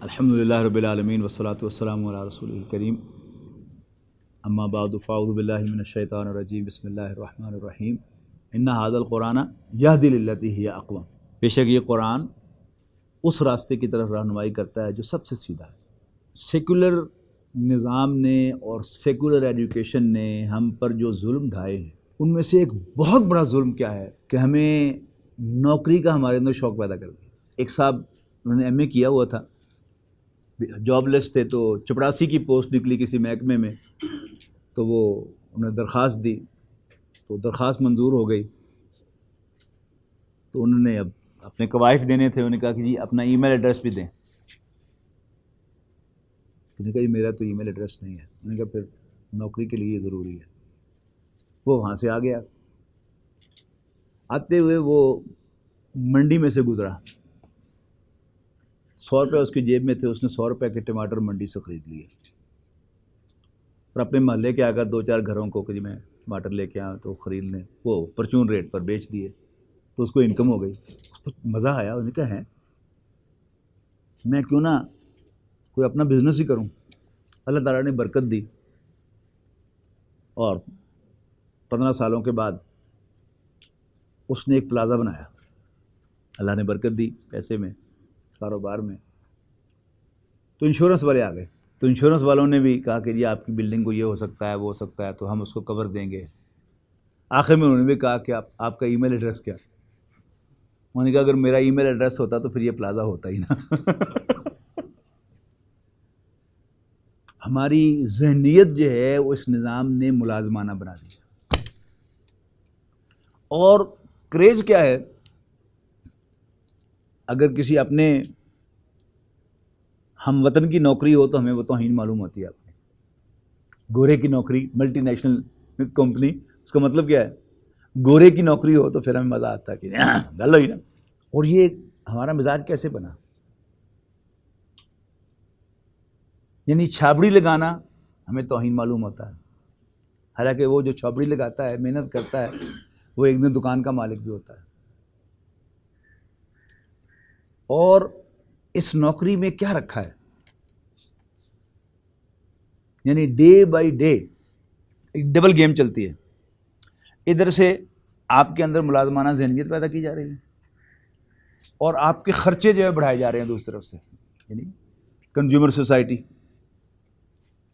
الحمدللہ رب العالمین والصلاة والسلام علی رسول الکریم اما بعد فاعوذ باللہ من الشیطان الرجیم بسم اللہ الرحمن الرحیم ان ھذا القرآن یہدی للتی ہی اقوم. بے شک یہ قرآن اس راستے کی طرف رہنمائی کرتا ہے جو سب سے سیدھا ہے. سیکولر نظام نے اور سیکولر ایجوکیشن نے ہم پر جو ظلم ڈھائے ہیں ان میں سے ایک بہت بڑا ظلم کیا ہے کہ ہمیں نوکری کا ہمارے اندر شوق پیدا کر دیا. ایک صاحب انہوں نے ایم اے کیا ہوا تھا، جاب لیس تھے، تو چپڑاسی کی پوسٹ نکلی کسی محکمے میں، تو وہ انہوں نے درخواست دی تو درخواست منظور ہو گئی. تو انہوں نے اب اپنے قوائف دینے تھے، انہوں نے کہا کہ جی اپنا ای میل ایڈریس بھی دیں. تو نے کہا جی میرا تو ای میل ایڈریس نہیں ہے. انہوں نے کہا پھر نوکری کے لیے یہ ضروری ہے. وہ وہاں سے آ گیا. آتے ہوئے وہ منڈی میں سے گزرا، 100 روپے اس کی جیب میں تھے، اس نے 100 روپے کے ٹماٹر منڈی سے خرید لیے اور اپنے محلے کے آ کر 2-4 گھروں کو کہ جی میں ٹماٹر لے کے آؤں تو خرید لیں، وہ پرچون ریٹ پر بیچ دیے. تو اس کو انکم ہو گئی. اس کو مزہ آیا، انہوں نے کہا ہے میں کیوں نہ کوئی اپنا بزنس ہی کروں. اللہ تعالیٰ نے برکت دی اور 15 سالوں کے بعد اس نے ایک پلازا بنایا. اللہ نے برکت دی پیسے میں، کاروبار میں. تو انشورنس والے آ گئے، تو انشورنس والوں نے بھی کہا کہ جی آپ کی بلڈنگ کو یہ ہو سکتا ہے وہ ہو سکتا ہے تو ہم اس کو کور دیں گے. آخر میں انہوں نے بھی کہا کہ آپ کا ای میل ایڈریس کیا؟ انہوں نے کہا اگر میرا ای میل ایڈریس ہوتا تو پھر یہ پلازا ہوتا ہی نا. ہماری ذہنیت جو ہے وہ اس نظام نے ملازمانہ بنا دی. اور کریز کیا ہے، اگر کسی اپنے ہم وطن کی نوکری ہو تو ہمیں وہ توہین معلوم ہوتی ہے. آپ نے گورے کی نوکری، ملٹی نیشنل کمپنی، اس کا مطلب کیا ہے؟ گورے کی نوکری ہو تو پھر ہمیں مزہ آتا ہے کہ گل ہوئی نا. اور یہ ہمارا مزاج کیسے بنا؟ یعنی چھابڑی لگانا ہمیں توہین معلوم ہوتا ہے، حالانکہ وہ جو چھابڑی لگاتا ہے، محنت کرتا ہے، وہ ایک دن دکان کا مالک بھی ہوتا ہے. اور اس نوکری میں کیا رکھا ہے، یعنی ڈے بائی ڈے ایک ڈبل گیم چلتی ہے. ادھر سے آپ کے اندر ملازمانہ ذہنیت پیدا کی جا رہی ہے اور آپ کے خرچے جو ہے بڑھائے جا رہے ہیں دوسری طرف سے. یعنی کنزیومر سوسائٹی،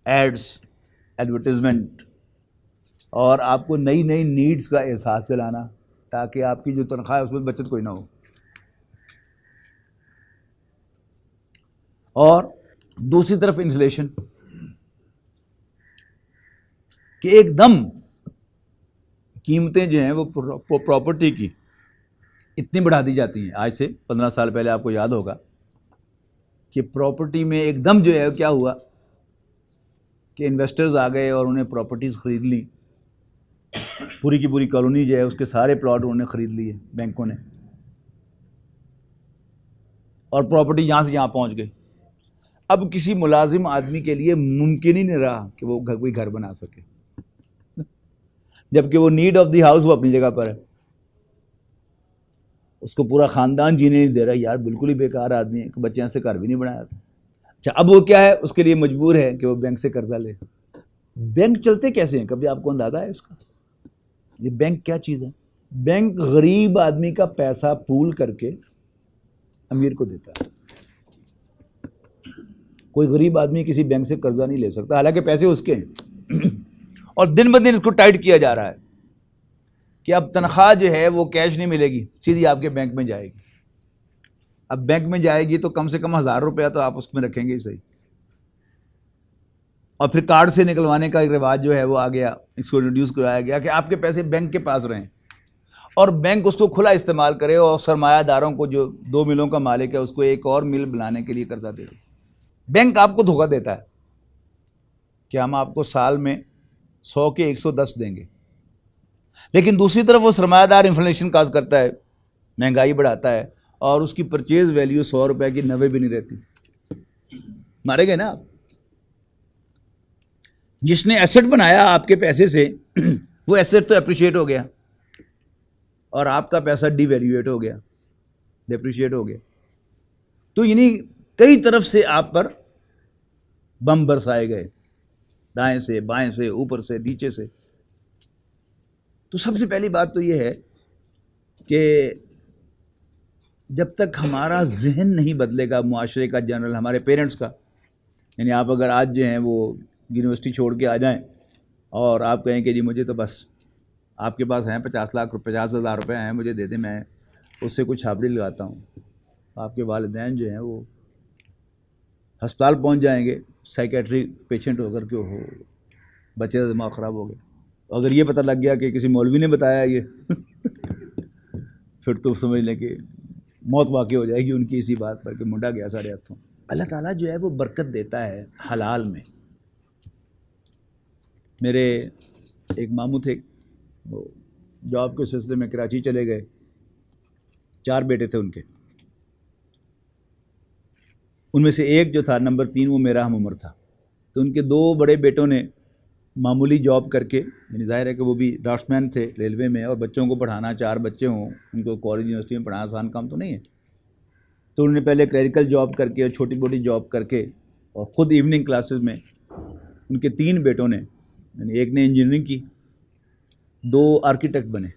ایڈز، ایڈورٹیزمنٹ، اور آپ کو نئی نئی نیڈز کا احساس دلانا تاکہ آپ کی جو تنخواہ ہے اس میں بچت کوئی نہ ہو. اور دوسری طرف انفلیشن کہ ایک دم قیمتیں جو ہیں وہ پراپرٹی کی اتنی بڑھا دی جاتی ہیں. آج سے 15 سال پہلے آپ کو یاد ہوگا کہ پراپرٹی میں ایک دم جو ہے کیا ہوا کہ انویسٹرز آ گئے اور انہیں پراپرٹیز خرید لی. پوری کی پوری کالونی جو ہے اس کے سارے پلاٹ انہوں نے خرید لیے بینکوں نے، اور پراپرٹی یہاں سے یہاں پہنچ گئی. اب کسی ملازم آدمی کے لیے ممکن ہی نہیں رہا کہ وہ کوئی گھر بنا سکے، جبکہ وہ نیڈ آف دی ہاؤس وہ اپنی جگہ پر ہے. اس کو پورا خاندان جینے نہیں دے رہا. یار بالکل ہی بیکار آدمی ہے، بچیاں سے گھر بھی نہیں بنایا تھا. اچھا اب وہ کیا ہے، اس کے لیے مجبور ہے کہ وہ بینک سے قرضہ لے. بینک چلتے کیسے ہیں، کبھی آپ کو اندازہ ہے اس کا؟ یہ بینک کیا چیز ہے؟ بینک غریب آدمی کا پیسہ پول کر کے امیر کو دیتا ہے. کوئی غریب آدمی کسی بینک سے قرضہ نہیں لے سکتا، حالانکہ پیسے اس کے ہیں. اور دن بدن اس کو ٹائٹ کیا جا رہا ہے کہ اب تنخواہ جو ہے وہ کیش نہیں ملے گی، سیدھی آپ کے بینک میں جائے گی. اب بینک میں جائے گی تو کم سے کم 1000 روپیہ تو آپ اس میں رکھیں گے ہی صحیح. اور پھر کارڈ سے نکلوانے کا ایک رواج جو ہے وہ آ گیا، اس کو انٹروڈیوس کرایا گیا کہ آپ کے پیسے بینک کے پاس رہیں اور بینک اس کو کھلا استعمال کرے اور سرمایہ داروں کو جو 2 ملوں کا مالک ہے اس کو ایک اور مل بنانے کے لیے قرضہ دے. بینک آپ کو دھوکہ دیتا ہے کہ ہم آپ کو سال میں 100 کے 110 دیں گے، لیکن دوسری طرف وہ سرمایہ دار انفلیشن کاز کرتا ہے، مہنگائی بڑھاتا ہے، اور اس کی پرچیز ویلیو 100 روپے کی 90 بھی نہیں رہتی. مارے گئے نا آپ. جس نے ایسٹ بنایا آپ کے پیسے سے وہ ایسٹ تو اپریشیٹ ہو گیا اور آپ کا پیسہ ڈی ویلیویٹ ہو گیا، ڈیپریشیٹ ہو گیا. تو یعنی کئی طرف سے آپ پر بم برسائے گئے، دائیں سے، بائیں سے، اوپر سے، نیچے سے۔ تو سب سے پہلی بات تو یہ ہے کہ جب تک ہمارا ذہن نہیں بدلے گا، معاشرے کا، جنرل ہمارے پیرنٹس کا، یعنی آپ اگر آج جو ہیں وہ یونیورسٹی چھوڑ کے آ جائیں اور آپ کہیں کہ جی مجھے تو بس آپ کے پاس ہیں 50,000 روپے ہیں، مجھے دے دیں، میں اس سے کچھ چھاپڑی لگاتا ہوں، آپ کے والدین جو ہیں وہ ہسپتال پہنچ جائیں گے، سائیکیٹری پیشنٹ ہو کر کے، ہو بچے کا دماغ خراب ہو گیا۔ اگر یہ پتہ لگ گیا کہ کسی مولوی نے بتایا یہ پھر تو سمجھ لیں کہ موت واقع ہو جائے گی ان کی اسی بات پر کہ منڈا گیا سارے ہاتھوں۔ اللہ تعالیٰ جو ہے وہ برکت دیتا ہے حلال میں۔ میرے ایک ماموں تھے، وہ جاب کے سلسلے میں کراچی چلے گئے، 4 بیٹے تھے ان کے، ان میں سے ایک جو تھا نمبر 3 وہ میرا ہم عمر تھا۔ تو ان کے 2 بڑے بیٹوں نے معمولی جاب کر کے، یعنی ظاہر ہے کہ وہ بھی ڈرافٹس مین تھے ریلوے میں، اور بچوں کو پڑھانا، 4 بچے ہوں ان کو کالج یونیورسٹی میں پڑھانا آسان کام تو نہیں ہے۔ تو انہوں نے پہلے کلیریکل جاب کر کے اور چھوٹی موٹی جاب کر کے، اور خود ایوننگ کلاسز میں ان کے 3 بیٹوں نے، یعنی ایک نے انجینئرنگ کی، 2 آرکیٹیکٹ بنے۔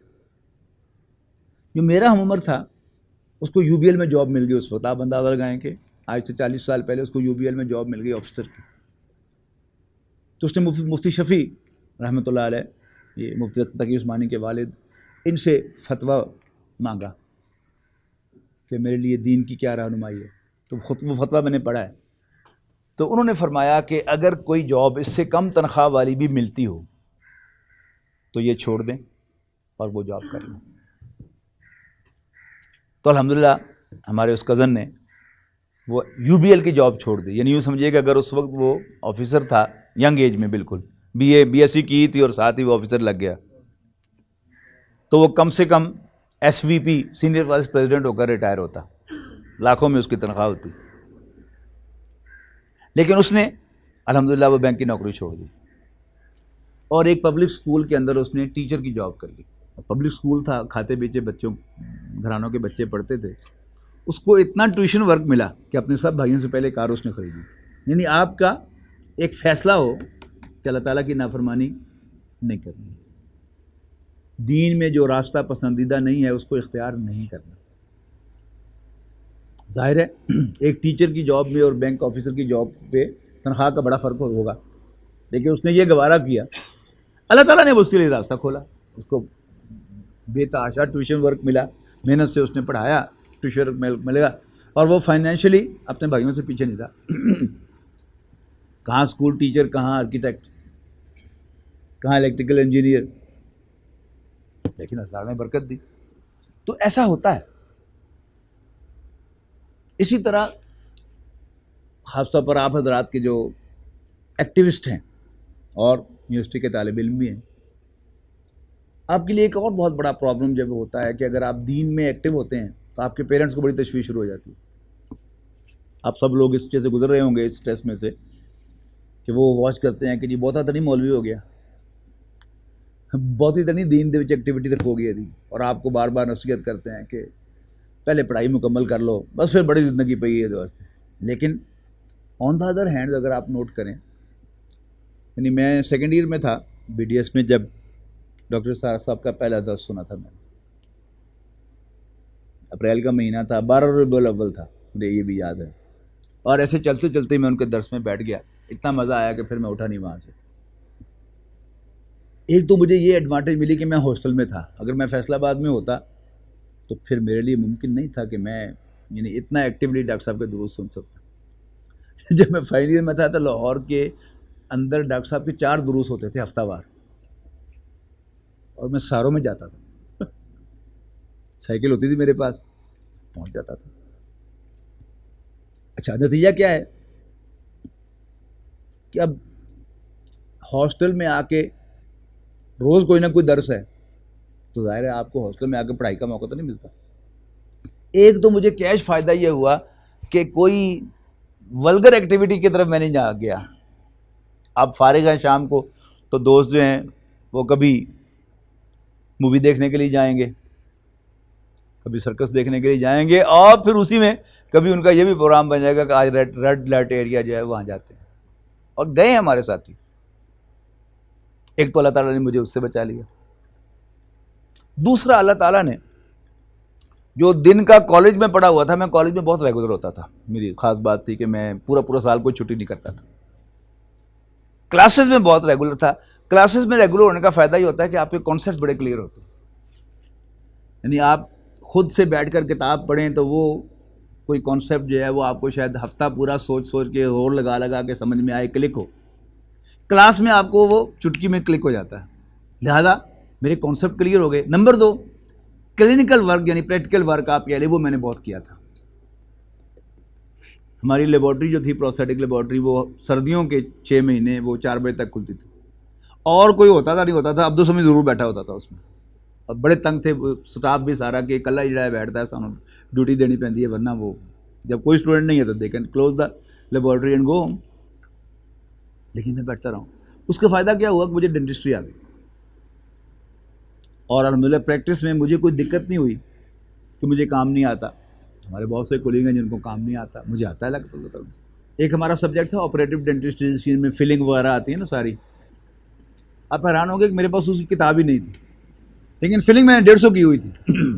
جو میرا ہم عمر تھا اس کو یو بی ایل میں جاب مل گئی اس وقت، آپ اندازہ لگائیں کہ آج سے 40 سال پہلے اس کو یو بی ایل میں جاب مل گئی آفیسر کی۔ تو اس نے مفتی شفیع رحمۃ اللہ علیہ، یہ مفتی تقی عثمانی کے والد، ان سے فتویٰ مانگا کہ میرے لیے دین کی کیا رہنمائی ہے۔ تو وہ فتویٰ میں نے پڑھا ہے، تو انہوں نے فرمایا کہ اگر کوئی جاب اس سے کم تنخواہ والی بھی ملتی ہو تو یہ چھوڑ دیں اور وہ جاب کر لیں۔ تو الحمدللہ ہمارے اس کزن نے وہ یو بی ایل کی جاب چھوڑ دی، یعنی یوں سمجھیے کہ اگر اس وقت وہ آفیسر تھا ینگ ایج میں، بالکل بی ایس سی کی تھی اور ساتھ ہی وہ آفیسر لگ گیا، تو وہ کم سے کم ایس وی پی سینئر وائس پریزیڈنٹ ہو کر ریٹائر ہوتا، لاکھوں میں اس کی تنخواہ ہوتی۔ لیکن اس نے الحمدللہ وہ بینک کی نوکری چھوڑ دی اور ایک پبلک اسکول کے اندر اس نے ٹیچر کی جاب کر لی۔ پبلک اسکول تھا، کھاتے بیچے بچوں، گھرانوں کے بچے پڑھتے تھے، اس کو اتنا ٹیوشن ورک ملا کہ اپنے سب بھائیوں سے پہلے کار اس نے خریدی تھی۔ یعنی آپ کا ایک فیصلہ ہو کہ اللہ تعالیٰ کی نافرمانی نہیں کرنی، دین میں جو راستہ پسندیدہ نہیں ہے اس کو اختیار نہیں کرنا۔ ظاہر ہے ایک ٹیچر کی جاب میں اور بینک آفیسر کی جاب پہ تنخواہ کا بڑا فرق ہوگا، لیکن اس نے یہ گوارا کیا، اللہ تعالیٰ نے اس کے لیے راستہ کھولا، اس کو بے تحاشا ٹیوشن ورک ملا، محنت سے اس نے پڑھایا، ٹیوشن ورک ملے گا، اور وہ فائنینشلی اپنے بھائیوں سے پیچھے نہیں تھا۔ کہاں اسکول ٹیچر، کہاں آرکیٹیکٹ، کہاں الیکٹریکل انجینئر، لیکن اللہ تعالیٰ نے برکت دی۔ تو ایسا ہوتا ہے۔ اسی طرح خاص طور پر آپ حضرات کے جو ایکٹیوسٹ ہیں اور یونیورسٹی کے طالب علم بھی ہیں، آپ کے لیے ایک اور بہت بڑا پرابلم جب ہوتا ہے کہ اگر آپ دین میں ایکٹیو ہوتے ہیں تو آپ کے پیرنٹس کو بڑی تشویش شروع ہو جاتی ہے۔ آپ سب لوگ اس چیز سے گزر رہے ہوں گے، اس اسٹریس میں سے، کہ وہ واچ کرتے ہیں کہ جی بہت نہیں مولوی ہو گیا، بہت نہیں دین دے وچ ایکٹیویٹی رکھو گی دی، اور آپ کو بار بار نصیحت کرتے ہیں کہ پہلے پڑھائی مکمل کر لو، بس پھر بڑی زندگی پئی ہے واسطے۔ لیکن آن دا ادر ہینڈ اگر آپ نوٹ کریں، یعنی میں 2nd ایئر میں تھا بی ڈی ایس میں جب ڈاکٹر صاحب کا پہلا درس سنا تھا، میں اپریل کا مہینہ تھا، 12 ربیع الاول تھا، مجھے یہ بھی یاد ہے، اور ایسے چلتے چلتے میں ان کے درس میں بیٹھ گیا، اتنا مزہ آیا کہ پھر میں اٹھا نہیں وہاں سے۔ ایک تو مجھے یہ ایڈوانٹیج ملی کہ میں ہاسٹل میں تھا، اگر میں فیصل آباد میں ہوتا تو پھر میرے لیے ممکن نہیں تھا کہ میں یعنی اتنا ایکٹیولی ڈاکٹر صاحب کے دروس سن سکتا۔ جب میں فائنل ایئر میں تھا تو لاہور کے اندر ڈاکٹر صاحب کے 4 دروس ہوتے تھے ہفتہ وار، اور میں ساروں میں جاتا تھا، سائیکل ہوتی تھی میرے پاس، پہنچ جاتا تھا۔ اچھا نتیجہ کیا ہے کہ اب ہاسٹل میں آ کے روز کوئی نہ کوئی درس ہے، تو ظاہر ہے آپ کو ہاسٹل میں آ کے پڑھائی کا موقع تو نہیں ملتا۔ ایک تو مجھے کیش فائدہ یہ ہوا کہ کوئی ولگر ایکٹیویٹی کی طرف میں نہیں جا گیا۔ آپ فارغ ہیں شام کو تو دوست جو ہیں وہ کبھی مووی دیکھنے کے لیے جائیں گے، کبھی سرکس دیکھنے کے لیے جائیں گے، اور پھر اسی میں کبھی ان کا یہ بھی پروگرام بن جائے گا کہ آج ریڈ لائٹ ایریا جو ہے وہاں جاتے ہیں، اور گئے ہیں ہمارے ساتھی. ایک تو اللہ تعالیٰ نے مجھے اس سے بچا لیا. دوسرا، اللہ تعالیٰ نے جو دن کا کالج میں پڑھا ہوا تھا، میں کالج میں بہت ریگولر ہوتا تھا. میری خاص بات تھی کہ میں پورا سال کوئی چھٹی نہیں کرتا تھا. کلاسز میں بہت ریگولر تھا. کلاسز میں ریگولر ہونے کا فائدہ یہ ہوتا ہے کہ آپ کے کانسیپٹ بڑے کلیئر ہوتے ہیں. یعنی آپ خود سے بیٹھ کر کتاب پڑھیں تو وہ کوئی کانسیپٹ جو ہے وہ آپ کو شاید ہفتہ پورا سوچ کے اور لگا کے سمجھ میں آئے، کلک ہو. کلاس میں آپ کو وہ چٹکی میں کلک ہو جاتا ہے. لہذا میرے کانسیپٹ کلیئر ہو گئے. نمبر 2، کلینکل ورک یعنی پریکٹیکل ورک آپ کہہ لیں، وہ میں نے بہت کیا تھا. ہماری لیبارٹری جو تھی پروستھیٹک لیبارٹری، وہ سردیوں کے 6 مہینے وہ 4 بجے تک کھلتی تھی، اور کوئی ہوتا تھا نہیں ہوتا تھا، عبد السمیع ضرور بیٹھا ہوتا تھا اس میں. اور بڑے تنگ تھے سٹاف بھی سارا کہ کلّا ہی جڑا بیٹھتا ہے، سانوں ڈیوٹی دینی پہنتی ہے، ورنہ وہ جب کوئی اسٹوڈنٹ نہیں ہے تو they can close the laboratory and go home. لیکن میں بیٹھتا رہا ہوں. اس کا فائدہ کیا ہوا کہ مجھے ڈینٹسٹری آ گئی، اور الحمدللہ پریکٹس میں مجھے کوئی دقت نہیں ہوئی کہ مجھے کام نہیں آتا. ہمارے بہت سے کولیگ ہیں جن کو کام نہیں آتا، مجھے آتا ہے لگتا ہے. ایک ہمارا سبجیکٹ تھا آپریٹو ڈینٹسٹری، جس میں فلنگ وغیرہ آتی ہے نا ساری. آپ حیران ہو گئے کہ میرے پاس اس کی کتاب ہی نہیں تھی، لیکن فلنگ میں نے 150 کی ہوئی تھی.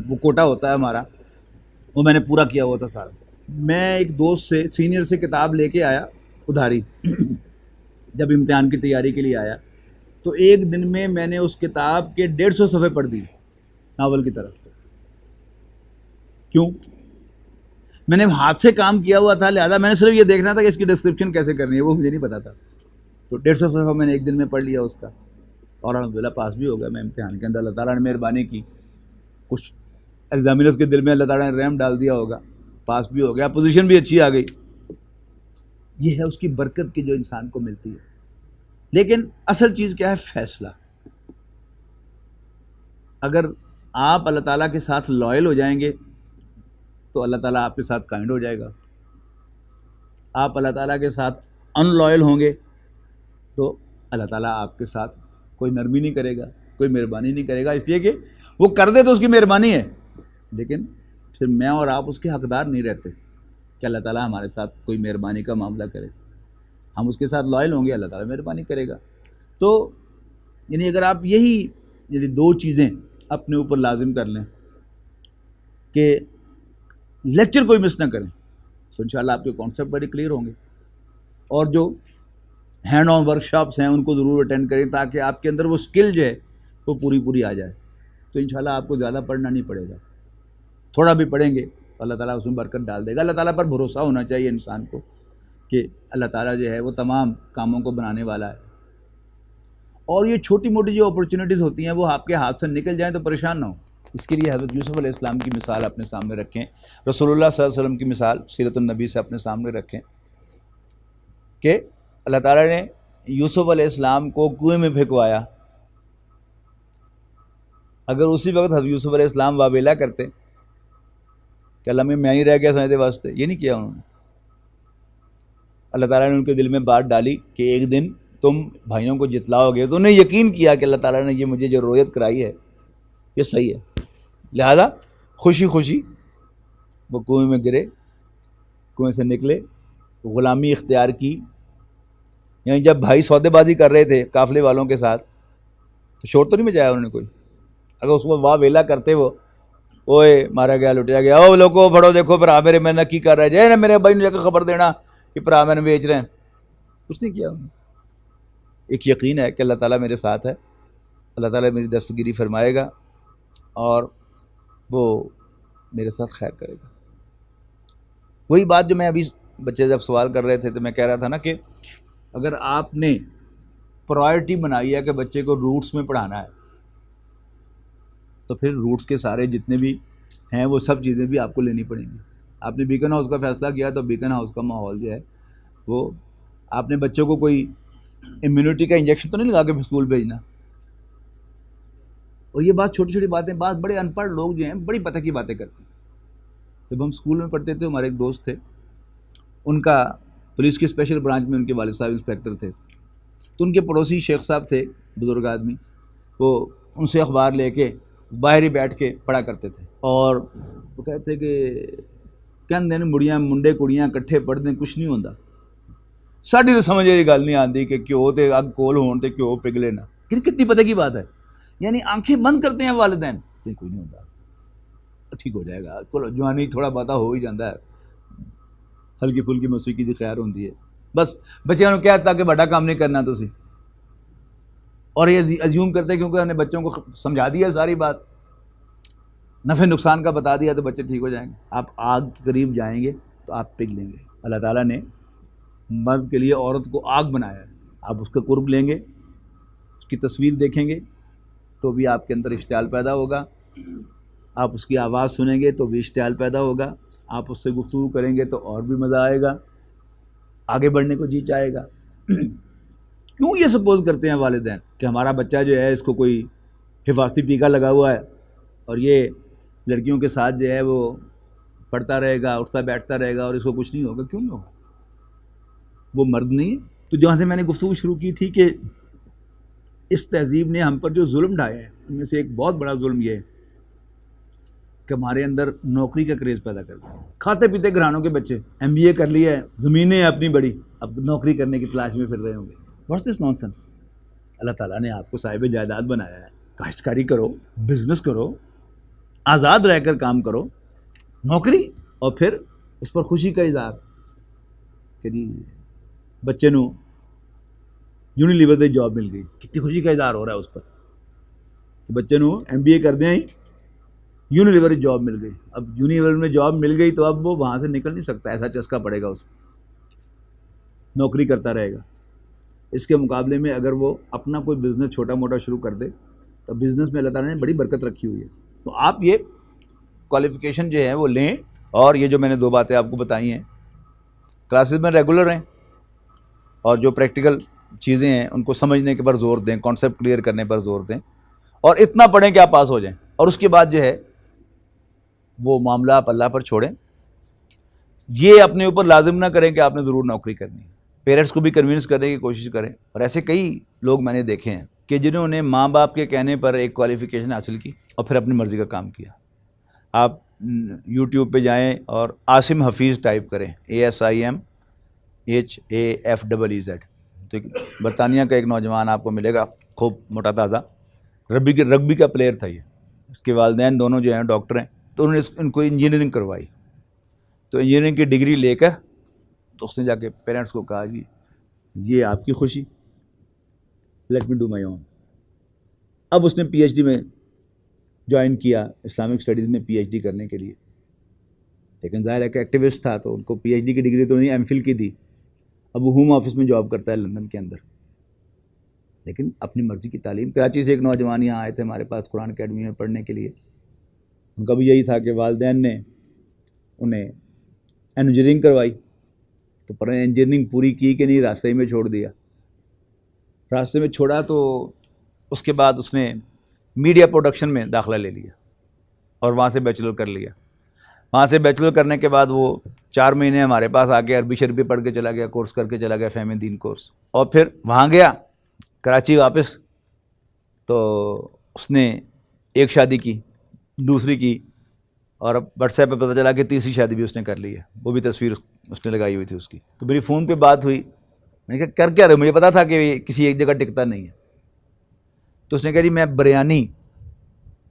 وہ کوٹا ہوتا ہے ہمارا، وہ میں نے پورا کیا ہوا تھا سارا. میں ایک دوست سے سینئر سے کتاب لے کے آیا ادھاری جب امتحان کی تیاری کے لیے آیا، تو ایک دن میں نے اس کتاب کے 150 صفحے پڑھ دی ناول کی طرف. کیوں؟ میں نے ہاتھ سے کام کیا ہوا تھا، لہذا میں نے صرف یہ دیکھنا تھا کہ اس کی ڈسکرپشن کیسے کرنی ہے، وہ مجھے نہیں پتا تھا. تو 150 صفحہ میں نے ایک دن میں پڑھ لیا اس کا، اور الحمدللہ پاس بھی ہو گیا میں امتحان کے اندر. اللہ تعالیٰ نے مہربانی کی، کچھ ایگزامینرز کے دل میں اللہ تعالیٰ نے رحم ڈال دیا ہوگا، پاس بھی ہو گیا، پوزیشن بھی اچھی آ گئی. یہ ہے اس کی برکت کی جو انسان کو ملتی ہے. لیکن اصل چیز کیا ہے؟ فیصلہ. اگر آپ اللہ تعالیٰ کے ساتھ لائل ہو جائیں گے تو اللہ تعالیٰ آپ کے ساتھ کائنڈ ہو جائے گا. آپ اللہ تعالیٰ کے ساتھ ان لائل ہوں گے تو اللہ تعالیٰ آپ کے ساتھ کوئی نرمی نہیں کرے گا، کوئی مہربانی نہیں کرے گا. اس لیے کہ وہ کر دے تو اس کی مہربانی ہے، لیکن پھر میں اور آپ اس کے حقدار نہیں رہتے کہ اللہ تعالیٰ ہمارے ساتھ کوئی مہربانی کا معاملہ کرے. ہم اس کے ساتھ لائل ہوں گے، اللہ تعالیٰ مہربانی کرے گا. تو یعنی اگر آپ یہی 2 چیزیں اپنے اوپر لازم کر لیں کہ لیکچر کوئی مس نہ کریں، تو انشاءاللہ آپ کے کانسیپٹ بڑے کلیئر ہوں گے. اور جو ہینڈ آن ورک شاپس ہیں ان کو ضرور اٹینڈ کریں تاکہ آپ کے اندر وہ اسکل جو ہے وہ پوری آ جائے. تو انشاءاللہ آپ کو زیادہ پڑھنا نہیں پڑے گا، تھوڑا بھی پڑھیں گے تو اللہ تعالیٰ اس میں برکت ڈال دے گا. اللہ تعالیٰ پر بھروسہ ہونا چاہیے انسان کو کہ اللہ تعالیٰ جو ہے وہ تمام کاموں کو بنانے والا ہے. اور یہ چھوٹی موٹی جو اپرچونیٹیز ہوتی ہیں وہ آپ کے ہاتھ سے نکل جائیں تو پریشان نہ ہوں. اس کے لیے حضرت یوسف علیہ السلام کی مثال اپنے سامنے رکھیں، رسول اللہ صلی اللہ علیہ وسلم کی مثال سیرت النبی سے اپنے سامنے رکھیں کہ اللہ تعالیٰ نے یوسف علیہ السلام کو کنویں میں پھینکوایا. اگر اسی وقت حضرت یوسف علیہ السلام واویلا کرتے کہ اللہ میں ہی رہ گیا سمجھتے واسطے، یہ نہیں کیا انہوں نے. اللہ تعالیٰ نے ان کے دل میں بات ڈالی کہ ایک دن تم بھائیوں کو جتلاؤ گے، تو انہیں یقین کیا کہ اللہ تعالیٰ نے یہ مجھے جو رویت کرائی ہے یہ صحیح ہے. لہذا خوشی وہ کنویں میں گرے، کنویں سے نکلے، غلامی اختیار کی. یعنی جب بھائی سودے بازی کر رہے تھے قافلے والوں کے ساتھ تو شور تو نہیں مچایا انہوں نے کوئی. اگر اس کو واہ ویلا کرتے وہ اوئے مارا گیا لٹیا گیا، او لوگوں پڑھو دیکھو پھر میرے میں نہ کی کر رہے جائے نا میرے بھائی نے جا کے خبر دینا کہ پھر میں نے بیچ رہے ہیں، کچھ نہیں کیا انہوں نے. ایک یقین ہے کہ اللہ تعالیٰ میرے ساتھ ہے، اللہ تعالیٰ میری دستگیری فرمائے گا اور وہ میرے ساتھ خیر کرے گا. وہی بات جو میں ابھی بچے جب سوال کر رہے تھے تو میں کہہ رہا تھا نا کہ اگر آپ نے پرائرٹی بنائی ہے کہ بچے کو روٹس میں پڑھانا ہے تو پھر روٹس کے سارے جتنے بھی ہیں وہ سب چیزیں بھی آپ کو لینی پڑیں گی. آپ نے بیکن ہاؤس کا فیصلہ کیا تو بیکن ہاؤس کا ماحول جو ہے وہ آپ نے بچوں کو کوئی امیونٹی کا انجیکشن تو نہیں لگا کے اسکول بھیجنا. اور یہ بات چھوٹی باتیں، بعض بڑے ان پڑھ لوگ جو ہیں بڑی پتہ کی باتیں کرتے ہیں. جب ہم اسکول میں پڑھتے تھے ہمارے ایک دوست تھے، ان کا پولیس کی اسپیشل برانچ میں ان کے والد صاحب انسپیکٹر تھے، تو ان کے پڑوسی شیخ صاحب تھے بزرگ آدمی، وہ ان سے اخبار لے کے باہر ہی بیٹھ کے پڑھا کرتے تھے، اور وہ کہتے کہ کہندے نے مڑیاں منڈے کڑیاں کٹھے پڑھتے کچھ نہیں ہوتا. ساڈی تو سمجھ یہ گل نہیں آتی کہ کیوں تے اگ کول ہون تے کیوں پگھلے نہ. کتنی پتہ کی بات ہے. یعنی آنکھیں بند کرتے ہیں والدین کہ کوئی نہیں ہوتا، ٹھیک ہو جائے گا، جوانی تھوڑا بہت ہو ہی جاتا ہے، ہلکی پھلکی موسیقی دی خیر ہوتی ہے. بس بچیاں نوں کہتا کہ بڑا کام نہیں کرنا تسی، اور یہ ازیوم کرتے کیونکہ ہم نے بچوں کو سمجھا دیا ساری بات، نفع نقصان کا بتا دیا تو بچے ٹھیک ہو جائیں گے. آپ آگ کے قریب جائیں گے تو آپ پگھ لیں گے. اللہ تعالیٰ نے مرد کے لیے عورت کو آگ بنایا ہے. آپ اس کا قرب لیں گے، اس کی تصویر دیکھیں گے تو بھی آپ کے اندر اشتعال پیدا ہوگا، آپ اس کی آواز سنیں گے تو بھی اشتعال پیدا ہوگا، آپ اس سے گفتگو کریں گے تو اور بھی مزہ آئے گا، آگے بڑھنے کو جی چاہے گا. کیوں یہ سپوز کرتے ہیں والدین کہ ہمارا بچہ جو ہے اس کو کوئی حفاظتی ٹیکہ لگا ہوا ہے اور یہ لڑکیوں کے ساتھ جو ہے وہ پڑھتا رہے گا، اٹھتا بیٹھتا رہے گا اور اس کو کچھ نہیں ہوگا. کیوں نہیں ہوگا؟ وہ مرد نہیں ہے. تو جہاں سے میں نے گفتگو شروع کی تھی کہ اس تہذیب نے ہم پر جو ظلم ڈھائے ہیں ان میں سے ایک بہت بڑا ظلم یہ ہے کہ ہمارے اندر نوکری کا کریز پیدا کر دیا. کھاتے پیتے گھرانوں کے بچے ایم بی اے کر لیا ہے، زمینیں اپنی بڑی، اب نوکری کرنے کی تلاش میں پھر رہے ہوں گے. What's this nonsense. Allah تعالیٰ نے آپ کو صاحب جائیداد بنایا ہے، کاشتکاری کرو، بزنس کرو، آزاد رہ کر کام کرو، نوکری، اور پھر اس پر خوشی کا اظہار کہ جی بچے نو یونیلیور دی جاب مل گئی. کتنی خوشی کا اظہار ہو رہا ہے اس پر کہ بچے نو ایم بی اے کر دیں یونیلیور جاب مل گئی. اب یونیلیور میں جاب مل گئی تو اب وہ وہاں سے نکل نہیں سکتا، ایسا چسکا پڑے گا اس کو، نوکری کرتا رہے گا. اس کے مقابلے میں اگر وہ اپنا کوئی بزنس چھوٹا موٹا شروع کر دے تو بزنس میں اللہ تعالیٰ نے بڑی برکت رکھی ہوئی ہے. تو آپ یہ کوالیفیکیشن جو ہے وہ لیں، اور یہ جو میں نے دو باتیں آپ کو بتائی ہیں، کلاسز میں ریگولر ہیں اور جو پریکٹیکل چیزیں ہیں ان کو سمجھنے کے پر زور دیں، کانسیپٹ کلیئر کرنے پر زور دیں، اور اتنا پڑھیں کہ آپ پاس ہو جائیں. اور اس کے بعد جو ہے وہ معاملہ آپ اللہ پر چھوڑیں. یہ اپنے اوپر لازم نہ کریں کہ آپ نے ضرور نوکری کرنی ہے. پیرنٹس کو بھی کنونس کرنے کی کوشش کریں. اور ایسے کئی لوگ میں نے دیکھے ہیں کہ جنہوں نے ماں باپ کے کہنے پر ایک کوالیفیکیشن حاصل کی اور پھر اپنی مرضی کا کام کیا. آپ یوٹیوب پہ جائیں اور عاصم حفیظ ٹائپ کریں، ASIMHAFEEZ. تو برطانیہ کا ایک نوجوان آپ کو ملے گا، خوب موٹا تازہ، رگبی کا پلیئر تھا یہ. اس کے والدین دونوں جو ہیں ڈاکٹر ہیں، تو انہوں نے ان کو انجینئرنگ کروائی. تو انجینئرنگ کی ڈگری لے کر تو اس نے جا کے پیرنٹس کو کہا جی یہ آپ کی خوشی، لیٹ می ڈو مائی اون. اب اس نے پی ایچ ڈی میں جوائن کیا، اسلامک اسٹڈیز میں پی ایچ ڈی کرنے کے لیے. لیکن ظاہر ہے کہ ایکٹیوسٹ تھا تو ان کو پی ایچ ڈی کی ڈگری تو نہیں، ایم فل کی تھی. اب وہ ہوم آفس میں جاب کرتا ہے لندن کے اندر، لیکن اپنی مرضی کی تعلیم. کراچی سے ایک نوجوان یہاں آئے تھے ہمارے پاس قرآن اکیڈمی میں پڑھنے کے لیے. ان کا بھی یہی تھا کہ والدین نے انہیں انجینئرنگ کروائی تو پر انجینئرنگ پوری کی کہ نہیں، راستے میں چھوڑ دیا. راستے میں چھوڑا تو اس کے بعد اس نے میڈیا پروڈکشن میں داخلہ لے لیا اور وہاں سے بیچلر کر لیا. وہاں سے بیچلر کرنے کے بعد وہ 4 مہینے ہمارے پاس آ کے عربی شربی پڑھ کے چلا گیا، کورس کر کے چلا گیا، فہم دین کورس. اور پھر وہاں گیا کراچی واپس تو اس نے ایک شادی کی، دوسری کی، اور اب واٹس ایپ پہ پتہ چلا کہ تیسری شادی بھی اس نے کر لی ہے. وہ بھی تصویر اس نے لگائی ہوئی تھی اس کی. تو میری فون پہ بات ہوئی، میں نے کہا کر کیا رہے؟ مجھے پتا تھا کہ کسی ایک جگہ ٹکتا نہیں ہے. تو اس نے کہا جی میں بریانی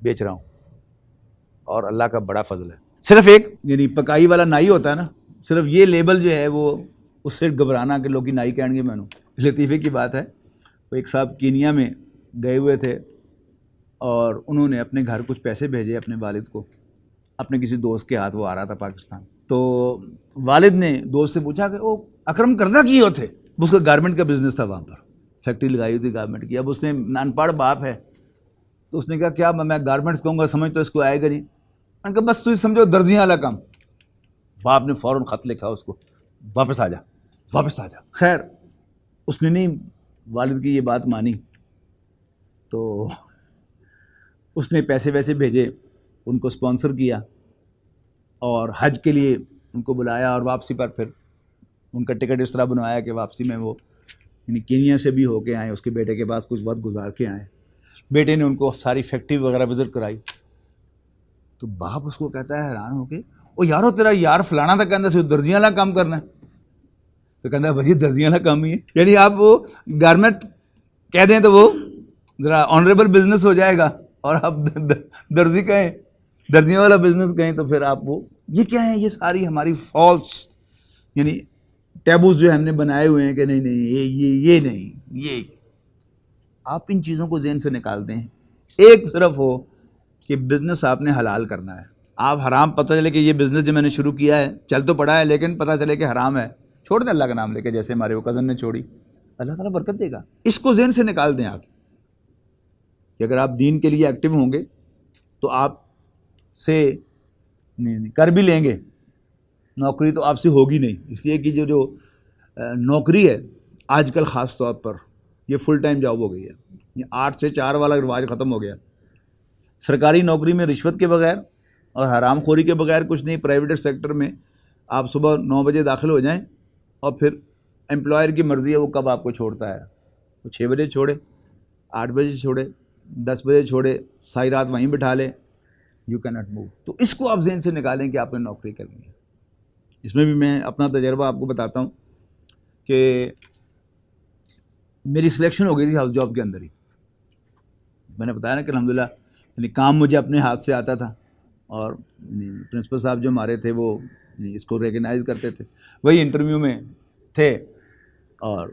بیچ رہا ہوں، اور اللہ کا بڑا فضل ہے. صرف ایک یعنی پکائی والا نائی ہوتا ہے نا، صرف یہ لیبل جو ہے وہ اس سے گھبرانا کہ لوگ کی نائی کہیں گے. میں نے لطیفے کی بات ہے، وہ ایک صاحب کینیا میں گئے ہوئے تھے اور انہوں نے اپنے گھر کچھ پیسے بھیجے اپنے والد کو، اپنے کسی دوست کے ہاتھ. وہ آ رہا تھا پاکستان. تو والد نے دوست سے پوچھا کہ وہ اکرم کردہ کی ہوتے، اس کا گارمنٹ کا بزنس تھا، وہاں پر فیکٹری لگائی ہوئی تھی گارمنٹ کی. اب اس نے ان پڑھ باپ ہے تو اس نے کہا کیا میں گارمنٹس کہوں گا، سمجھ تو اس کو آئے گا نہیں. میں نے کہا بس تجھے سمجھو درزیاں والا کام. باپ نے فوراً خط لکھا اس کو، واپس آ جا، واپس آ جا. خیر اس نے نہیں والد کی یہ بات مانی تو اس نے پیسے ویسے بھیجے، ان کو سپانسر کیا اور حج کے لیے ان کو بلایا، اور واپسی پر پھر ان کا ٹکٹ اس طرح بنوایا کہ واپسی میں وہ یعنی کینیا سے بھی ہو کے آئیں، اس کے بیٹے کے پاس کچھ وقت گزار کے آئیں. بیٹے نے ان کو ساری فیکٹری وغیرہ وزٹ کرائی. تو باپ اس کو کہتا ہے حیران ہو کے, او یارو تیرا یار فلانا تھا کہندا سی درزیاں والا کام کرنا ہے. تو کہتا ہے بھائی درزیاں والا کام ہی ہے. یعنی آپ وہ گارمنٹ کہہ دیں تو وہ ذرا آنریبل بزنس ہو جائے گا, اور آپ درزی کہیں, درزیاں والا بزنس کہیں, تو پھر آپ وہ یہ کیا ہے, یہ ساری ہماری فالس یعنی ٹیبوز جو ہم نے بنائے ہوئے ہیں کہ نہیں یہ نہیں, یہ آپ ان چیزوں کو ذہن سے نکال دیں. ایک طرف ہو کہ بزنس آپ نے حلال کرنا ہے, آپ حرام پتہ چلے کہ یہ بزنس جو میں نے شروع کیا ہے چل تو پڑا ہے لیکن پتہ چلے کہ حرام ہے, چھوڑ دیں اللہ کا نام لے کے, جیسے ہمارے وہ کزن نے چھوڑی, اللہ تعالیٰ برکت دے گا. اس کو ذہن سے نکال دیں آپ کہ اگر آپ دین کے لیے ایکٹیو ہوں گے تو آپ سے نہیں کر بھی لیں گے, نوکری تو آپ سے ہوگی نہیں, اس لیے کہ جو نوکری ہے آج کل خاص طور پر یہ فل ٹائم جاب ہو گئی ہے. یہ 8 سے 4 والا رواج ختم ہو گیا. سرکاری نوکری میں رشوت کے بغیر اور حرام خوری کے بغیر کچھ نہیں. پرائیویٹ سیکٹر میں آپ صبح 9 بجے داخل ہو جائیں اور پھر امپلائر کی مرضی ہے وہ کب آپ کو چھوڑتا ہے, وہ 6 بجے چھوڑے, 8 بجے چھوڑے, 10 بجے چھوڑے, ساری رات وہیں بٹھا لے, یو کین ناٹ موو. تو اس کو آپ ذہن سے نکالیں کہ آپ نے نوکری کرنی ہے. اس میں بھی میں اپنا تجربہ آپ کو بتاتا ہوں کہ میری سلیکشن ہو گئی تھی ہاؤس جاب کے اندر ہی. میں نے بتایا نا کہ الحمدللہ یعنی کام مجھے اپنے ہاتھ سے آتا تھا, اور پرنسپل صاحب جو ہمارے تھے وہ اس کو ریکگنائز کرتے تھے. وہی انٹرویو میں تھے اور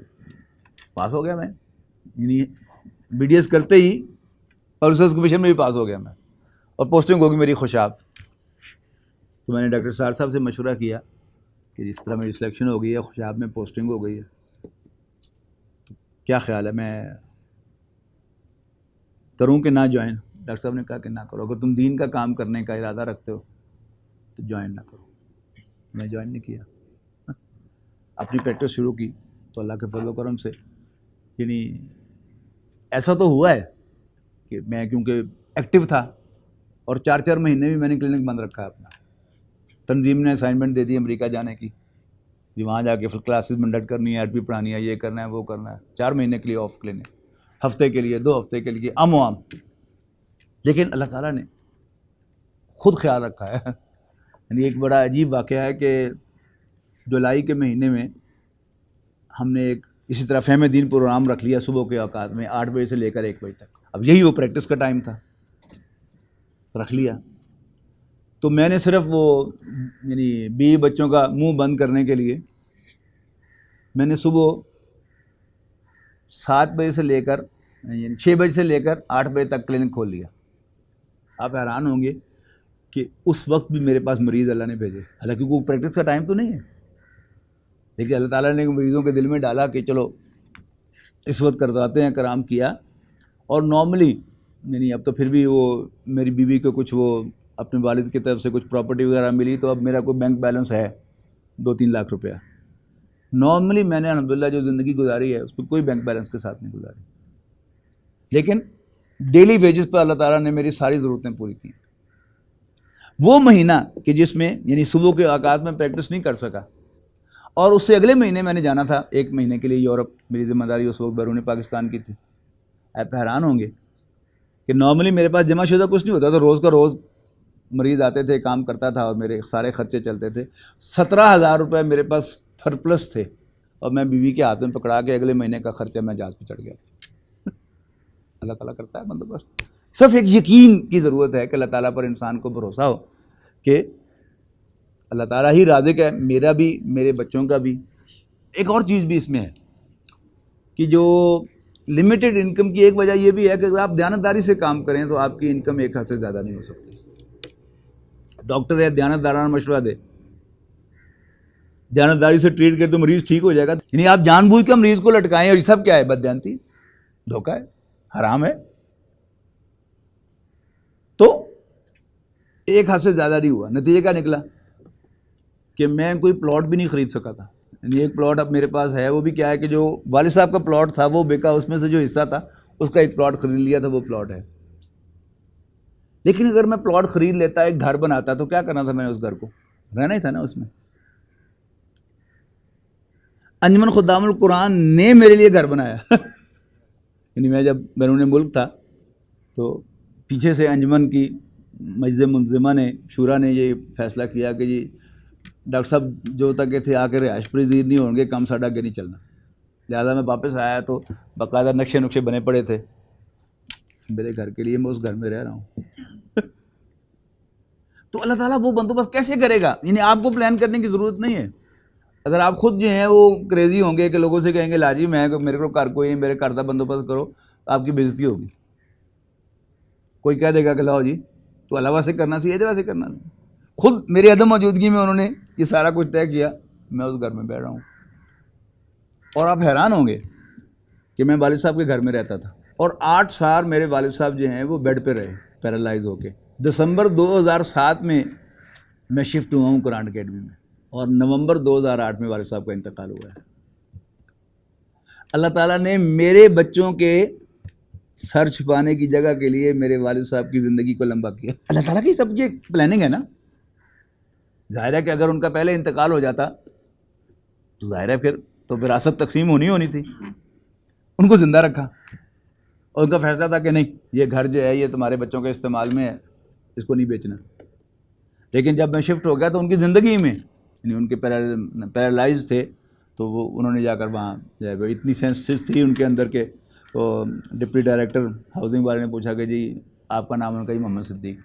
پاس ہو گیا میں, یعنی بی ڈی ایس کرتے ہی اور ریسرچ کمیشن میں بھی پاس ہو گیا میں, اور پوسٹنگ ہوگی میری خوشاب. تو میں نے ڈاکٹر سار صاحب سے مشورہ کیا کہ جس طرح میری سلیکشن ہو گئی ہے, خوشاب میں پوسٹنگ ہو گئی ہے, کیا خیال ہے میں کروں کہ نہ جوائن. ڈاکٹر صاحب نے کہا کہ نہ کرو, اگر تم دین کا کام کرنے کا ارادہ رکھتے ہو تو جوائن نہ کرو. میں جوائن نہیں کیا, اپنی پریکٹس شروع کی. تو اللہ کے فضل و کرم سے یعنی ایسا تو ہوا ہے کہ میں کیونکہ ایکٹیو تھا, اور 4 مہینے بھی میں نے کلینک بند رکھا ہے اپنا. تنظیم نے اسائنمنٹ دے دی امریکہ جانے کی, جی وہاں جا کے پھر کلاسز منڈکٹ کرنی ہے, عربی پڑھانی ہے, یہ کرنا ہے, وہ کرنا ہے. 4 مہینے کے لیے آف کلینک, ہفتے کے لیے, 2 ہفتے کے لیے, عام. لیکن اللہ تعالیٰ نے خود خیال رکھا ہے. یعنی ایک بڑا عجیب واقعہ ہے کہ جولائی کے مہینے میں ہم نے ایک اسی طرح فہم دین پروگرام رکھ لیا صبح کے اوقات میں 8 بجے سے لے کر 1 بجے تک. اب یہی وہ پریکٹس کا ٹائم تھا, رکھ لیا. تو میں نے صرف وہ یعنی بیوی بچوں کا منہ بند کرنے کے لیے میں نے صبح 7 بجے سے لے کر یعنی 6 بجے سے لے کر 8 بجے تک کلینک کھول لیا. آپ حیران ہوں گے کہ اس وقت بھی میرے پاس مریض اللہ نے بھیجے, حالانکہ وہ پریکٹس کا ٹائم تو نہیں ہے, لیکن اللہ تعالیٰ نے مریضوں کے دل میں ڈالا کہ چلو اس وقت کرواتے ہیں, کرام کیا. اور نارملی یعنی اب تو پھر بھی وہ میری بیوی کو کچھ وہ اپنے والد کی طرف سے کچھ پراپرٹی وغیرہ ملی, تو اب میرا کوئی بینک بیلنس ہے 2-3 لاکھ روپیہ. نارملی میں نے الحمدللہ جو زندگی گزاری ہے اس پہ کوئی بینک بیلنس کے ساتھ نہیں گزاری, لیکن ڈیلی ویجز پر اللہ تعالیٰ نے میری ساری ضرورتیں پوری کی. وہ مہینہ کہ جس میں یعنی صبح کے اوقات میں پریکٹس نہیں کر سکا, اور اس سے اگلے مہینے میں نے جانا تھا 1 مہینے کے لیے یورپ. میری ذمہ داری اس وقت بیرون پاکستان کی تھی. آپ حیران ہوں گے کہ نارملی میرے پاس جمع شدہ کچھ نہیں ہوتا, تو روز کا روز مریض آتے تھے, کام کرتا تھا, اور میرے سارے خرچے چلتے تھے. 17,000 روپے میرے پاس سرپلس تھے, اور میں بیوی کے ہاتھ میں پکڑا کے اگلے مہینے کا خرچہ میں جہاز پہ چڑھ گیا. اللہ تعالیٰ کرتا ہے بندوبست. صرف ایک یقین کی ضرورت ہے کہ اللہ تعالیٰ پر انسان کو بھروسہ ہو کہ اللہ تعالیٰ ہی رازق ہے, میرا بھی, میرے بچوں کا بھی. ایک اور چیز بھی اس میں ہے کہ جو لمیٹڈ انکم کی ایک وجہ یہ بھی ہے کہ اگر آپ دیانتداری سے کام کریں تو آپ کی انکم ایک حد سے زیادہ نہیں ہو سکتی. ڈاکٹر ہے, دیانتدارانہ مشورہ دے, دیانتداری سے ٹریٹ کرے تو مریض ٹھیک ہو جائے گا. یعنی آپ جان بوجھ کر مریض کو لٹکائیں, اور یہ سب کیا ہے؟ بددیانتی, دھوکہ ہے, حرام ہے. تو ایک حد سے زیادہ نہیں ہوا. نتیجہ کیا نکلا کہ میں کوئی پلاٹ بھی نہیں خرید سکا تھا. یعنی ایک پلاٹ اب میرے پاس ہے, وہ بھی کیا ہے کہ جو والد صاحب کا پلاٹ تھا وہ بکا, اس میں سے جو حصہ تھا اس کا ایک پلاٹ خرید لیا تھا, وہ پلاٹ ہے. لیکن اگر میں پلاٹ خرید لیتا, ایک گھر بناتا, تو کیا کرنا تھا میں نے؟ اس گھر کو رہنا ہی تھا نا اس میں. انجمن خدام القرآن نے میرے لیے گھر بنایا. یعنی میں جب بیرون ملک تھا تو پیچھے سے انجمن کی مجلس منظمہ نے شورا نے یہ فیصلہ کیا کہ جی ڈاکٹر صاحب جو تک تھے آ کے رہائش پذیر نہیں ہوں گے، کام ساڈا آگے نہیں چلنا. لہٰذا میں واپس آیا تو باقاعدہ نقشے بنے پڑے تھے میرے گھر کے لیے، میں اس گھر میں رہ رہا ہوں. تو اللہ تعالیٰ وہ بندوبست کیسے کرے گا؟ یعنی آپ کو پلان کرنے کی ضرورت نہیں ہے. اگر آپ خود جو ہیں وہ کریزی ہوں گے کہ لوگوں سے کہیں گے لا جی میں میرے کو گھر کوئی نہیں، میرے گھر کا بندوبست کرو، آپ کی بےعزتی ہوگی. کوئی کہہ دے گا کہ لاؤ جی تو اللہ واسے کرنا سی، یہ واسے کرنا نہیں. خود میری عدم موجودگی میں انہوں نے یہ سارا کچھ طے کیا، میں اس گھر میں بیٹھ رہا ہوں. اور آپ حیران ہوں گے کہ میں والد صاحب کے گھر میں رہتا تھا اور 8 سال میرے والد صاحب جو ہیں وہ بیڈ پہ رہے پیرالائز ہو کے. دسمبر 2007 میں شفٹ ہوا ہوں قرآن اکیڈمی میں، اور نومبر 2008 میں والد صاحب کا انتقال ہوا ہے. اللہ تعالیٰ نے میرے بچوں کے سر چھپانے کی جگہ کے لیے میرے والد صاحب کی زندگی کو لمبا کیا. اللہ تعالیٰ کی سب یہ پلاننگ ہے نا. ظاہر ہے کہ اگر ان کا پہلے انتقال ہو جاتا تو ظاہر ہے پھر تو وراثت تقسیم ہونی تھی. ان کو زندہ رکھا اور ان کا فیصلہ تھا کہ نہیں، یہ گھر جو ہے یہ تمہارے بچوں کے استعمال میں ہے، اس کو نہیں بیچنا. لیکن جب میں شفٹ ہو گیا تو ان کی زندگی میں، یعنی ان کے پیرالائز تھے تو وہ انہوں نے جا کر وہاں جو ہے اتنی سینسز تھی ان کے اندر کے تو ڈپٹی ڈائریکٹر ہاؤسنگ والے نے پوچھا کہ جی آپ کا نام؟ انہوں نے کہا جی محمد صدیق.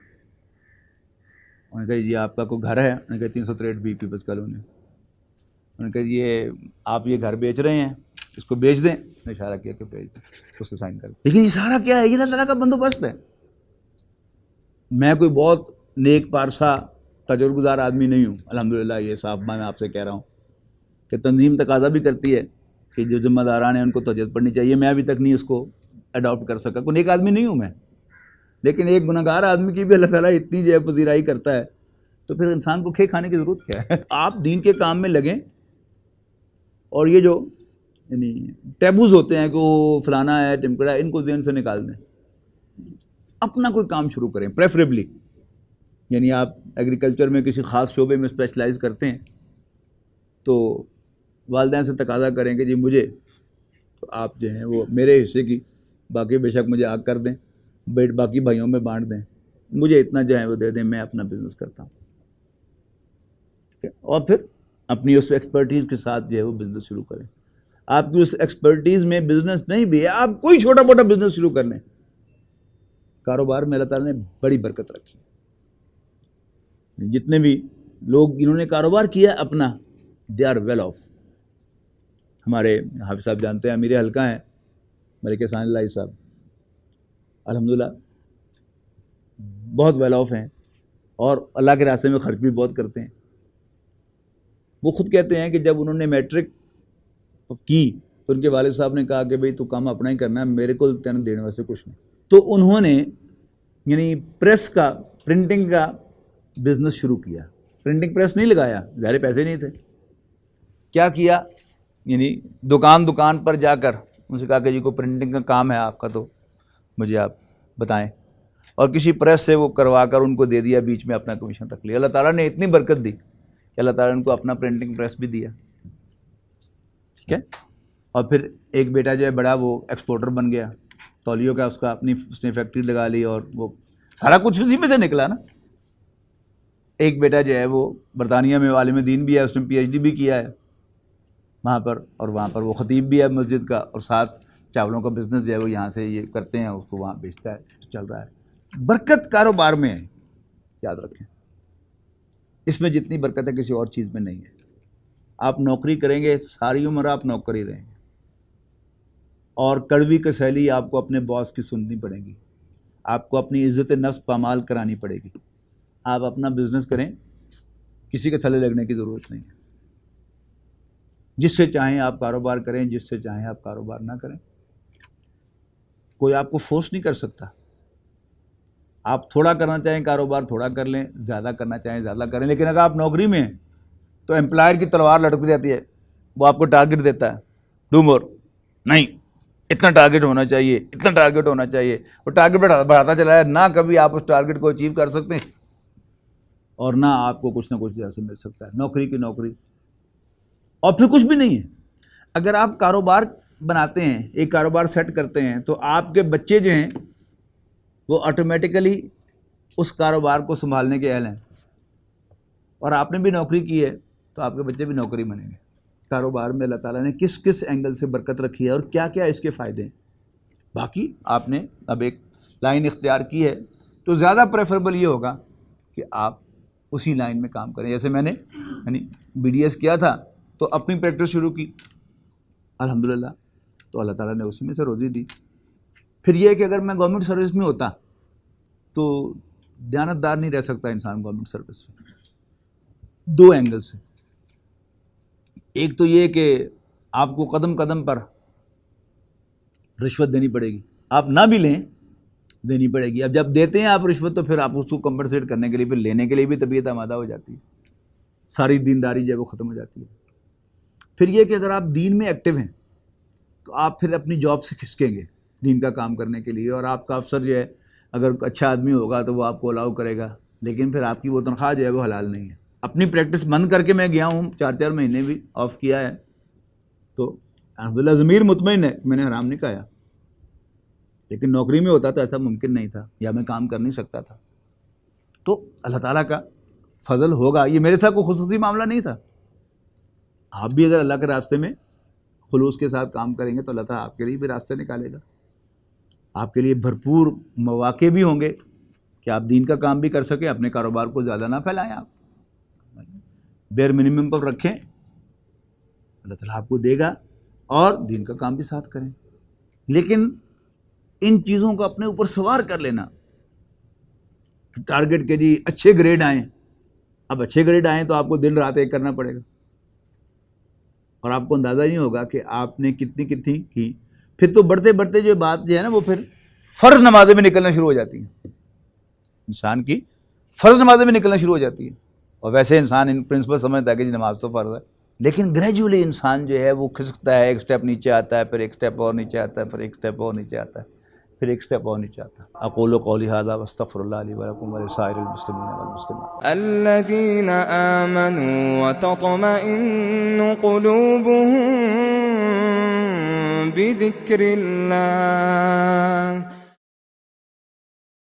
انہوں نے کہا جی آپ کا کوئی گھر ہے؟ انہوں نے کہا 363 بی پیپلز کالونی. انہوں نے کہا جی یہ آپ یہ گھر بیچ رہے ہیں، اس کو بیچ دیں. نے اشارہ کیا کہ بیچ دیں، اس سے سائن کر دیں. لیکن یہ سارا کیا ہے؟ یہ اللہ تعالیٰ کا بندوبست ہے. میں کوئی بہت نیک پارسا تجربہ گزار آدمی نہیں ہوں الحمدللہ. یہ صاحب میں آپ سے کہہ رہا ہوں کہ تنظیم تقاضا بھی کرتی ہے کہ جو ذمہ داران ہیں ان کو تربیت پڑھنی چاہیے. میں ابھی تک نہیں اس کو اڈاپٹ کر سکا. کوئی نیک آدمی نہیں ہوں میں، لیکن ایک گناہگار آدمی کی بھی اللہ تعالیٰ اتنی جو ہے پذیرائی کرتا ہے تو پھر انسان کو کھانے کی ضرورت کیا ہے؟ آپ دین کے کام میں لگیں اور یہ جو یعنی ٹیبوز ہوتے ہیں کہ وہ فلانا ہے ٹمکڑا، ان کو ذہن سے نکال دیں. اپنا کوئی کام شروع کریں پریفریبلی. یعنی آپ ایگریکلچر میں کسی خاص شعبے میں اسپیشلائز کرتے ہیں تو والدین سے تقاضا کریں کہ جی مجھے تو آپ جو ہیں وہ میرے حصے کی، باقی بے شک مجھے آگ کر دیں، باقی بھائیوں میں بانٹ دیں، مجھے اتنا جو ہے وہ دے دیں، میں اپنا بزنس کرتا ہوں. اور پھر اپنی اس ایکسپرٹیز کے ساتھ جو ہے وہ بزنس شروع کریں. آپ کی اس ایکسپرٹیز میں بزنس نہیں بھی ہے، آپ کوئی چھوٹا موٹا بزنس شروع کر لیں. کاروبار میں اللہ تعالیٰ نے بڑی برکت رکھی. جتنے بھی لوگ جنہوں نے کاروبار کیا اپنا، دے آر ویل آف. ہمارے حافظ صاحب جانتے ہیں، امیر حلقہ ہیں ملک احسان اللہ صاحب، الحمدللہ بہت ویل آف ہیں اور اللہ کے راستے میں خرچ بھی بہت کرتے ہیں. وہ خود کہتے ہیں کہ جب انہوں نے میٹرک کی تو ان کے والد صاحب نے کہا کہ بھئی تو کام اپنا ہی کرنا ہے، میرے کو تین دینے واسطے کچھ نہیں. تو انہوں نے یعنی پریس کا، پرنٹنگ کا بزنس شروع کیا. پرنٹنگ پریس نہیں لگایا، ظاہر پیسے نہیں تھے. کیا کیا؟ یعنی دکان پر جا کر ان سے کہا کہ جی کوئی پرنٹنگ کا کام ہے آپ کا تو مجھے آپ بتائیں، اور کسی پریس سے وہ کروا کر ان کو دے دیا، بیچ میں اپنا کمیشن رکھ لیا. اللہ تعالیٰ نے اتنی برکت دی کہ اللہ تعالیٰ نے ان کو اپنا پرنٹنگ پریس بھی دیا. ٹھیک ہے. اور پھر ایک بیٹا جو ہے بڑا، وہ ایکسپورٹر بن گیا تولیوں کا، اس نے فیکٹری لگا لی اور وہ سارا کچھ اسی میں سے نکلا نا. ایک بیٹا جو ہے وہ برطانیہ میں عالم دین بھی ہے، اس نے PhD بھی کیا ہے وہاں پر، اور وہاں پر وہ خطیب بھی ہے مسجد کا، اور ساتھ چاولوں کا بزنس جو ہے وہ یہاں سے یہ کرتے ہیں، اس کو وہاں بیچتا ہے، چل رہا ہے. برکت کاروبار میں ہے، یاد رکھیں. اس میں جتنی برکت ہے کسی اور چیز میں نہیں ہے. آپ نوکری کریں گے ساری عمر آپ نوکر ہی رہیں گے، اور کڑوی کسیلی آپ کو اپنے باس کی سننی پڑے گی. آپ کو اپنی عزت نفس پامال کرانی پڑے گی. آپ اپنا بزنس کریں، کسی کے تھلے لگنے کی ضرورت نہیں ہے. جس سے چاہیں آپ کاروبار کریں، جس سے چاہیں آپ کاروبار نہ کریں. کوئی آپ کو فورس نہیں کر سکتا. آپ تھوڑا کرنا چاہیں کاروبار تھوڑا کر لیں، زیادہ کرنا چاہیں زیادہ کریں. لیکن اگر آپ نوکری میں ہیں تو امپلائر کی تلوار لٹک جاتی ہے، وہ آپ کو ٹارگٹ دیتا ہے، ڈو مور، نہیں اتنا ٹارگٹ ہونا چاہیے، اتنا ٹارگٹ ہونا چاہیے. وہ ٹارگٹ بڑھاتا چلا ہے، نہ کبھی آپ اس ٹارگٹ کو اچیو کر سکتے ہیں اور نہ آپ کو کچھ نہ کچھ جیسے مل سکتا ہے. نوکری کی نوکری، اور پھر کچھ بھی نہیں ہے. اگر آپ کاروبار بناتے ہیں، ایک کاروبار سیٹ کرتے ہیں، تو آپ کے بچے جو ہیں وہ آٹومیٹیکلی اس کاروبار کو سنبھالنے کے اہل ہیں. اور آپ نے بھی نوکری کی ہے تو آپ کے بچے بھی نوکری بنیں گے. کاروبار میں اللہ تعالیٰ نے کس کس اینگل سے برکت رکھی ہے اور کیا کیا اس کے فائدے ہیں. باقی آپ نے اب ایک لائن اختیار کی ہے تو زیادہ پریفریبل یہ ہوگا کہ آپ اسی لائن میں کام کریں. جیسے میں نے بی ڈی ایس کیا تھا تو اپنی پریکٹس شروع کی الحمدللہ، تو اللہ تعالیٰ نے اسی میں سے روزی دی. پھر یہ کہ اگر میں گورنمنٹ سروس میں ہوتا تو دیانتدار نہیں رہ سکتا انسان گورنمنٹ سروس میں. دو اینگل سے. ایک تو یہ کہ آپ کو قدم قدم پر رشوت دینی پڑے گی، آپ نہ بھی لیں دینی پڑے گی. اب جب دیتے ہیں آپ رشوت تو پھر آپ اس کو کمپنسیٹ کرنے کے لیے پھر لینے کے لیے بھی طبیعت آمادہ ہو جاتی ہے، ساری دینداری جو ہے وہ ختم ہو جاتی ہے. پھر یہ کہ اگر آپ دین میں ایکٹیو ہیں تو آپ پھر اپنی جاب سے کھسکیں گے دین کا کام کرنے کے لیے، اور آپ کا افسر جو ہے اگر اچھا آدمی ہوگا تو وہ آپ کو الاؤ کرے گا، لیکن پھر آپ کی وہ تنخواہ جو ہے وہ حلال نہیں ہے. اپنی پریکٹس بند کر کے میں گیا ہوں، 4 مہینے بھی آف کیا ہے، تو الحمدللہ ضمیر مطمئن ہے میں نے حرام نہیں کھایا. لیکن نوکری میں ہوتا تو ایسا ممکن نہیں تھا، یا میں کام کر نہیں سکتا تھا. تو اللہ تعالیٰ کا فضل ہوگا. یہ میرے ساتھ کوئی خصوصی معاملہ نہیں تھا. آپ بھی اگر اللہ کے راستے میں خلوص کے ساتھ کام کریں گے تو اللہ تعالیٰ آپ کے لیے بھی راستے نکالے گا. آپ کے لیے بھرپور مواقع بھی ہوں گے کہ آپ دین کا کام بھی کر سکیں، اپنے کاروبار کو زیادہ نہ پھیلائیں، آپ بیر منیمم پر رکھیں، اللہ تعالیٰ آپ کو دے گا، اور دین کا کام بھی ساتھ کریں. لیکن ان چیزوں کو اپنے اوپر سوار کر لینا، ٹارگٹ کے جی اچھے گریڈ آئیں. اب اچھے گریڈ آئیں تو آپ کو دن رات ایک کرنا پڑے گا، اور آپ کو اندازہ نہیں ہوگا کہ آپ نے کتنی کی. پھر تو بڑھتے بڑھتے جو بات جو ہے نا وہ پھر فرض نمازیں بھی نکلنا شروع ہو جاتی ہیں. انسان کی فرض نمازیں بھی نکلنا شروع ہو جاتی ہیں. اور ویسے انسان ان پرنسپل سمجھتا ہے کہ جی نماز تو فرض ہے، لیکن گریجولی انسان جو ہے وہ کھسکتا ہے، ایک سٹیپ نیچے آتا ہے، پھر ایک سٹیپ اور نیچے آتا ہے، پھر ایک سٹیپ اور نیچے آتا ہے، پھر ایک سٹیپ اور نیچے آتا ہے. اقول قولی ھذا واستغفر اللہ لی ولکم ولسائر المسلمین والمسلمات. الذین آمنوا وتطمئن قلوبهم بذکر اللہ